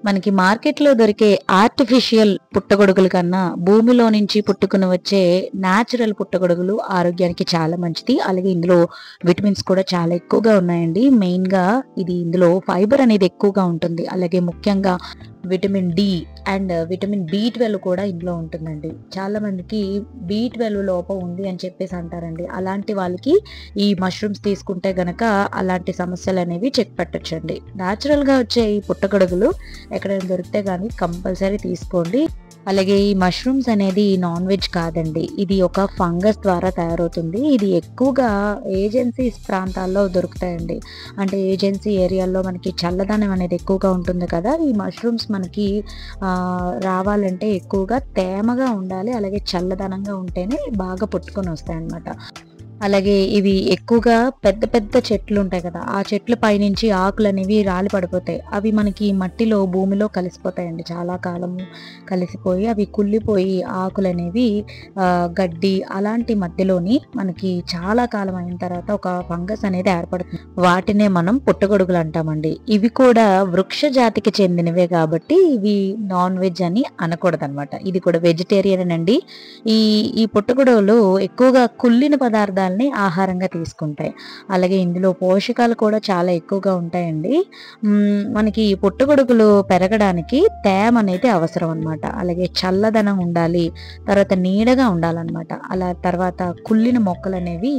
మనకి మార్కెట్లో దొరికే ఆర్టిఫిషియల్ పుట్టగొడుగుల కన్నా భూమిలో నుంచి పుట్టుకుని వచ్చే న్యాచురల్ పుట్టగొడుగులు ఆరోగ్యానికి చాలా మంచిది. అలాగే ఇందులో విటమిన్స్ కూడా చాలా ఎక్కువగా ఉన్నాయండి. మెయిన్‌గా ఇందులో ఫైబర్ అనేది ఎక్కువగా ఉంటుంది. అలాగే ముఖ్యంగా విటమిన్ డి అండ్ విటమిన్ బి12 కూడా ఇందులో ఉంటుందండి. చాలా మందికి బి12 లోపం ఉంది అని చెప్పేసి అంటారండి. అలాంటి వాళ్ళకి ఈ మష్రూమ్స్ తీసుకుంటే గనక అలాంటి సమస్యలు అనేవి చెక్ పెట్టొచ్చండి. న్యాచురల్‌గా వచ్చే ఈ పుట్టగొడుగులు ఎక్కడైనా దొరికితే గానీ కంపల్సరీ తీసుకోండి. అలాగే ఈ మష్రూమ్స్ అనేది నాన్ వెజ్ కాదండి. ఇది ఒక ఫంగస్ ద్వారా తయారవుతుంది. ఇది ఎక్కువగా ఏజెన్సీస్ ప్రాంతాల్లో దొరుకుతాయండి. అంటే ఏజెన్సీ ఏరియాల్లో మనకి చల్లదనం అనేది ఎక్కువగా ఉంటుంది కదా! ఈ మష్రూమ్స్ మనకి రావాలంటే ఎక్కువగా తేమగా ఉండాలి. అలాగే చల్లదనంగా ఉంటేనే బాగా పుట్టుకొని వస్తాయన్నమాట. అలాగే ఇవి ఎక్కువగా పెద్ద పెద్ద చెట్లు ఉంటాయి కదా! ఆ చెట్ల పైనుంచి ఆకులనేవి రాలి పడిపోతాయి. అవి మనకి మట్టిలో, భూమిలో కలిసిపోతాయండి. చాలా కాలము కలిసిపోయి అవి కుళ్ళిపోయి ఆకులనేవి గడ్డి అలాంటి మధ్యలోని మనకి చాలా కాలం అయిన తర్వాత ఒక ఫంగస్ అనేది ఏర్పడుతుంది. వాటినే మనం పుట్టగొడుగులు అంటామండి. ఇవి కూడా వృక్ష జాతికి చెందినవే కాబట్టి ఇవి నాన్ వెజ్ అని అనకూడదనమాట. ఇది కూడా వెజిటేరియన్ అండి. ఈ ఈ పుట్టగొడుగులు ఎక్కువగా కుళ్ళిన పదార్థాలని ఆహారంగా తీసుకుంటాయి. అలాగే ఇందులో పోషకాలు కూడా చాలా ఎక్కువగా ఉంటాయండి. మనకి ఈ పుట్టగొడుగులు పెరగడానికి తేమ అనేది అవసరం అన్నమాట. అలాగే చల్లదనం ఉండాలి. తర్వాత నీడగా ఉండాలన్నమాట. అలా తర్వాత కుళ్ళిన మొక్కలు అనేవి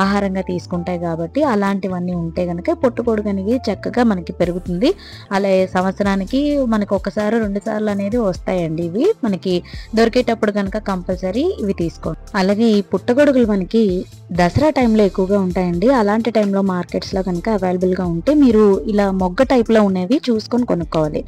ఆహారంగా తీసుకుంటాయి కాబట్టి అలాంటివన్నీ ఉంటే గనక పుట్టగొడుగు అనేది చక్కగా మనకి పెరుగుతుంది. అలాగే సంవత్సరానికి మనకి ఒకసారి 2 సార్లు అనేది వస్తాయండి. ఇవి మనకి దొరికేటప్పుడు కనుక కంపల్సరీ ఇవి తీసుకోండి. అలాగే ఈ పుట్టగొడుగులు మనకి దసరా టైంలో ఎక్కువగా ఉంటాయండి. అలాంటి టైంలో మార్కెట్స్‌లో కనుక అవైలబుల్‌గా ఉంటే మీరు ఇలా మొగ్గ టైప్‌లో ఉన్నవి చూసుకొని కొనుక్కోవాలి.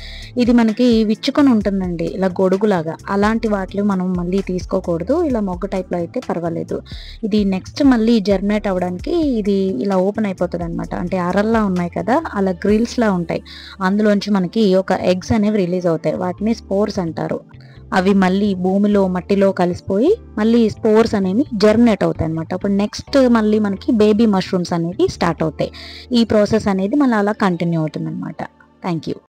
ఇది మనకి విచ్చుకొని ఉంటుందండి. ఇలా గొడుగులాగా. అలాంటి వాటిలో మనం మళ్ళీ తీసుకోకూడదు. ఇలా మొగ్గ టైప్‌లో అయితే పర్వాలేదు. ఇది నెక్స్ట్ మళ్ళీ జర్మినేట్ అవ్వడానికి ఇది ఇలా ఓపెన్ అయిపోతదనమాట. అంటే అరల్లా ఉన్నాయి కదా! అలా గ్రిల్స్‌లా ఉంటాయి. అందులోంచి మనకి ఒక ఎగ్స్ అనేవి రిలీజ్ అవుతాయి. వాటిని స్పోర్స్ అంటారు. అవి మళ్ళీ భూమిలో, మట్టిలో కలిసిపోయి మళ్ళీ స్పోర్స్ అనేవి జర్మినేట్ అవుతాయన్నమాట. అప్పుడు నెక్స్ట్ మళ్ళీ మనకి బేబీ మష్రూమ్స్ అనేవి స్టార్ట్ అవుతాయి. ఈ ప్రాసెస్ అనేది మళ్ళీ అలా కంటిన్యూ అవుతుందన్నమాట. Thank you.